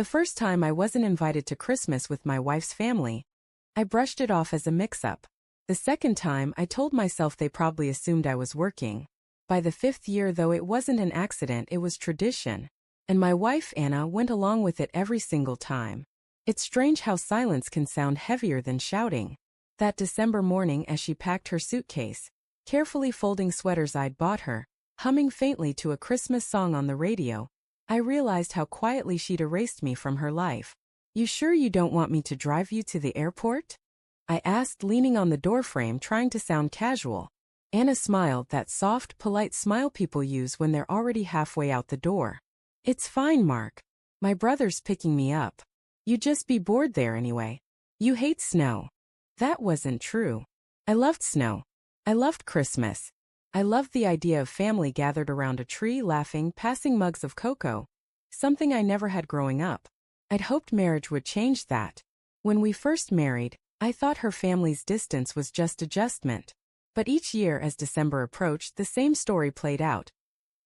The first time I wasn't invited to Christmas with my wife's family. I brushed it off as a mix-up. The second time I told myself they probably assumed I was working. By the fifth year though it wasn't an accident, it was tradition. And my wife Anna went along with it every single time. It's strange how silence can sound heavier than shouting. That December morning as she packed her suitcase, carefully folding sweaters I'd bought her, humming faintly to a Christmas song on the radio, I realized how quietly she'd erased me from her life. "You sure you don't want me to drive you to the airport?" I asked, leaning on the doorframe trying to sound casual. Anna smiled, that soft, polite smile people use when they're already halfway out the door. "It's fine, Mark. My brother's picking me up. You'd just be bored there anyway. You hate snow." That wasn't true. I loved snow. I loved Christmas. I loved the idea of family gathered around a tree laughing, passing mugs of cocoa. Something I never had growing up. I'd hoped marriage would change that. When we first married, I thought her family's distance was just adjustment. But each year as December approached, the same story played out.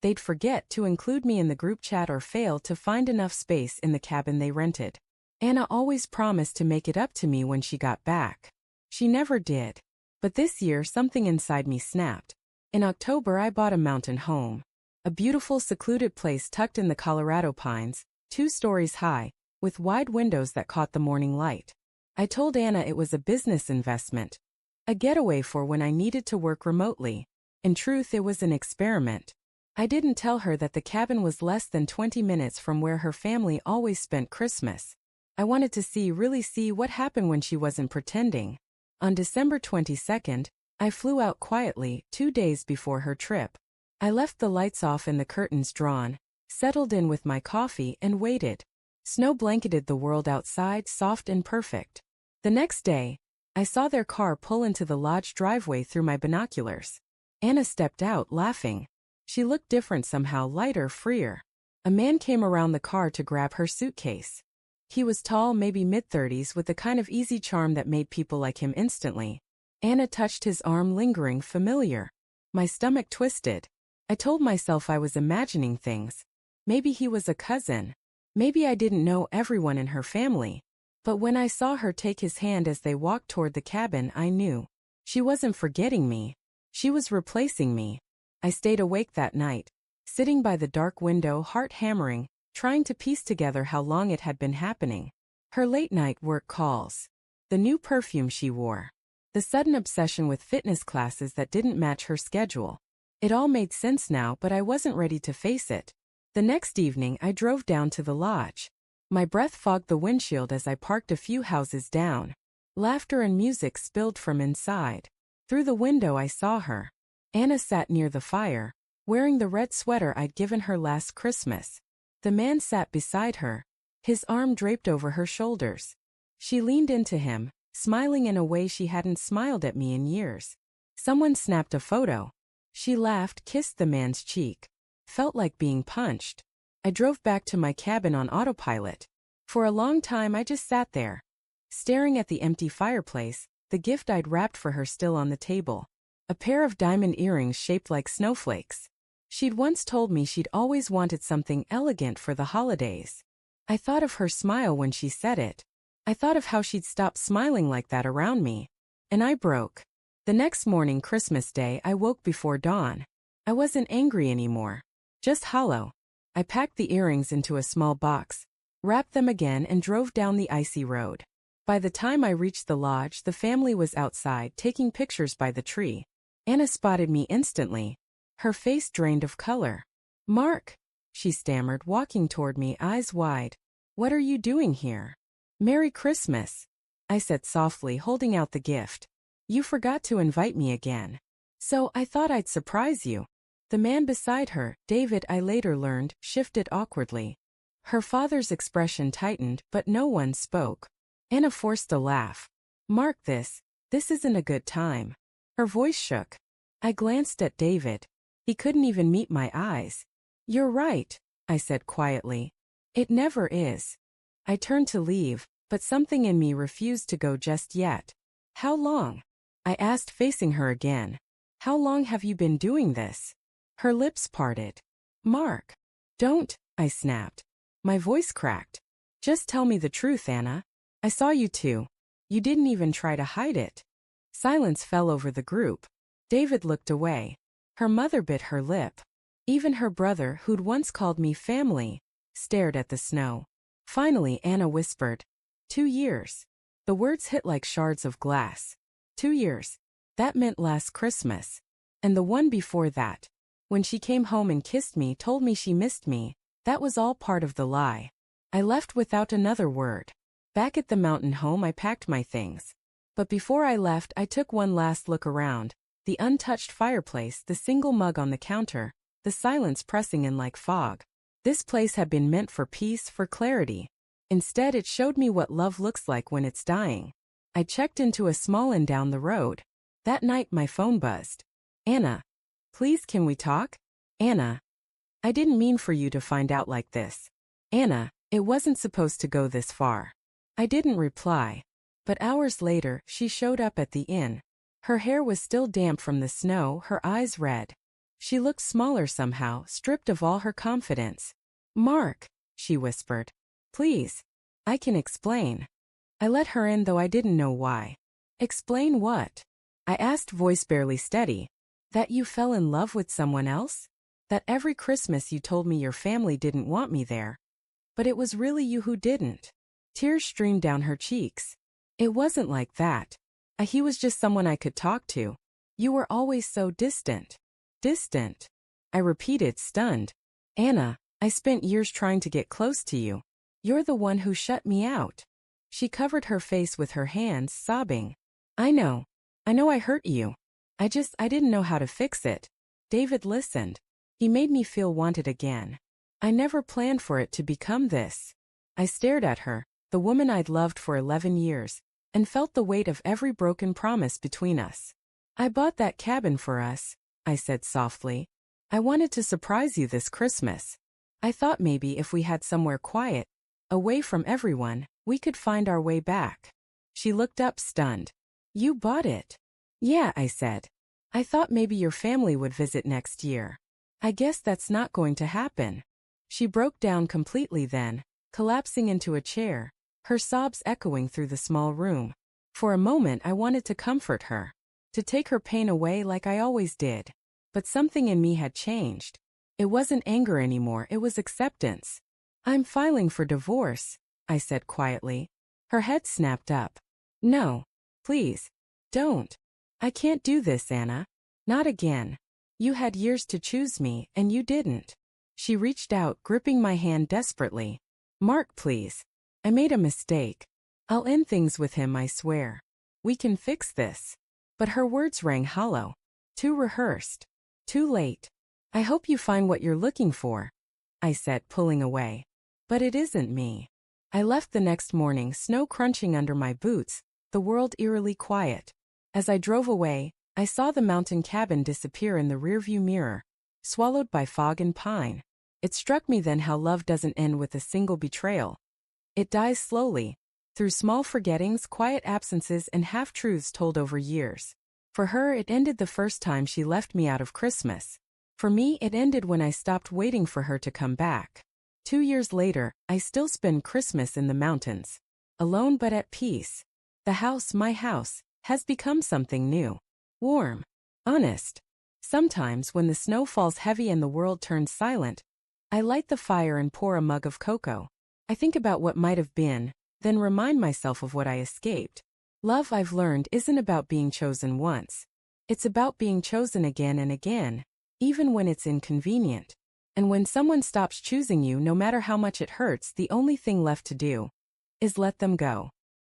They'd forget to include me in the group chat or fail to find enough space in the cabin they rented. Anna always promised to make it up to me when she got back. She never did. But this year something inside me snapped. In October I bought a mountain home. A beautiful secluded place tucked in the Colorado pines, 2 stories high, with wide windows that caught the morning light. I told Anna it was a business investment. A getaway for when I needed to work remotely. In truth, it was an experiment. I didn't tell her that the cabin was less than 20 minutes from where her family always spent Christmas. I wanted to really see what happened when she wasn't pretending. On December 22nd, I flew out quietly, 2 days before her trip. I left the lights off and the curtains drawn, settled in with my coffee and waited. Snow blanketed the world outside, soft and perfect. The next day, I saw their car pull into the lodge driveway through my binoculars. Anna stepped out, laughing. She looked different somehow, lighter, freer. A man came around the car to grab her suitcase. He was tall, maybe mid-30s, with the kind of easy charm that made people like him instantly. Anna touched his arm, lingering, familiar. My stomach twisted. I told myself I was imagining things. Maybe he was a cousin. Maybe I didn't know everyone in her family. But when I saw her take his hand as they walked toward the cabin, I knew. She wasn't forgetting me. She was replacing me. I stayed awake that night, sitting by the dark window, heart hammering, trying to piece together how long it had been happening. Her late-night work calls. The new perfume she wore. The sudden obsession with fitness classes that didn't match her schedule. It all made sense now, but I wasn't ready to face it. The next evening, I drove down to the lodge. My breath fogged the windshield as I parked a few houses down. Laughter and music spilled from inside. Through the window I saw her. Anna sat near the fire, wearing the red sweater I'd given her last Christmas. The man sat beside her, his arm draped over her shoulders. She leaned into him, smiling in a way she hadn't smiled at me in years. Someone snapped a photo. She laughed, kissed the man's cheek. Felt like being punched. I drove back to my cabin on autopilot. For a long time I just sat there, staring at the empty fireplace, the gift I'd wrapped for her still on the table. A pair of diamond earrings shaped like snowflakes. She'd once told me she'd always wanted something elegant for the holidays. I thought of her smile when she said it. I thought of how she'd stop smiling like that around me. And I broke. The next morning, Christmas Day, I woke before dawn. I wasn't angry anymore. Just hollow. I packed the earrings into a small box, wrapped them again and drove down the icy road. By the time I reached the lodge, the family was outside taking pictures by the tree. Anna spotted me instantly. Her face drained of color. "Mark," she stammered, walking toward me, eyes wide. "What are you doing here?" "Merry Christmas," I said softly, holding out the gift. "You forgot to invite me again. So I thought I'd surprise you." The man beside her, David, I later learned, shifted awkwardly. Her father's expression tightened, but no one spoke. Anna forced a laugh. "Mark, this isn't a good time." Her voice shook. I glanced at David. He couldn't even meet my eyes. "You're right," I said quietly. "It never is." I turned to leave, but something in me refused to go just yet. "How long?" I asked, facing her again. "How long have you been doing this?" Her lips parted. "Mark." "Don't," I snapped. My voice cracked. Just tell me the truth, Anna. I saw you two. You didn't even try to hide it. Silence fell over the group. David looked away. Her mother bit her lip. Even her brother, who'd once called me family, stared at the snow. Finally, Anna whispered, 2 years. The words hit like shards of glass. 2 years. That meant last Christmas. And the one before that. When she came home and kissed me, told me she missed me, that was all part of the lie. I left without another word. Back at the mountain home, I packed my things. But before I left, I took one last look around. The untouched fireplace, the single mug on the counter, the silence pressing in like fog. This place had been meant for peace, for clarity. Instead, it showed me what love looks like when it's dying. I checked into a small inn down the road. That night, my phone buzzed. Anna. Please, can we talk? Anna. I didn't mean for you to find out like this. Anna, it wasn't supposed to go this far. I didn't reply. But hours later, she showed up at the inn. Her hair was still damp from the snow, her eyes red. She looked smaller somehow, stripped of all her confidence. Mark, she whispered. Please. I can explain. I let her in, though I didn't know why. Explain what? I asked, voice barely steady. That you fell in love with someone else? That every Christmas you told me your family didn't want me there. But it was really you who didn't. Tears streamed down her cheeks. It wasn't like that. He was just someone I could talk to. You were always so distant. Distant. I repeated, stunned. Anna, I spent years trying to get close to you. You're the one who shut me out. She covered her face with her hands, sobbing. I know I hurt you. I didn't know how to fix it. David listened. He made me feel wanted again. I never planned for it to become this. I stared at her, the woman I'd loved for 11 years, and felt the weight of every broken promise between us. I bought that cabin for us, I said softly. I wanted to surprise you this Christmas. I thought maybe if we had somewhere quiet, away from everyone, we could find our way back. She looked up, stunned. You bought it? Yeah, I said. I thought maybe your family would visit next year. I guess that's not going to happen. She broke down completely then, collapsing into a chair, her sobs echoing through the small room. For a moment I wanted to comfort her, to take her pain away like I always did. But something in me had changed. It wasn't anger anymore, it was acceptance. I'm filing for divorce, I said quietly. Her head snapped up. No. Please. Don't. I can't do this, Anna. Not again. You had years to choose me, and you didn't. She reached out, gripping my hand desperately. Mark, please. I made a mistake. I'll end things with him, I swear. We can fix this. But her words rang hollow. Too rehearsed. Too late. I hope you find what you're looking for, I said, pulling away. But it isn't me. I left the next morning, snow crunching under my boots, the world eerily quiet. As I drove away, I saw the mountain cabin disappear in the rearview mirror, swallowed by fog and pine. It struck me then how love doesn't end with a single betrayal. It dies slowly, through small forgettings, quiet absences, and half-truths told over years. For her, it ended the first time she left me out of Christmas. For me, it ended when I stopped waiting for her to come back. 2 years later, I still spend Christmas in the mountains. Alone but at peace. The house, my house, has become something new. Warm. Honest. Sometimes when the snow falls heavy and the world turns silent, I light the fire and pour a mug of cocoa. I think about what might have been, then remind myself of what I escaped. Love, I've learned, isn't about being chosen once. It's about being chosen again and again, even when it's inconvenient. And when someone stops choosing you, no matter how much it hurts, the only thing left to do is let them go.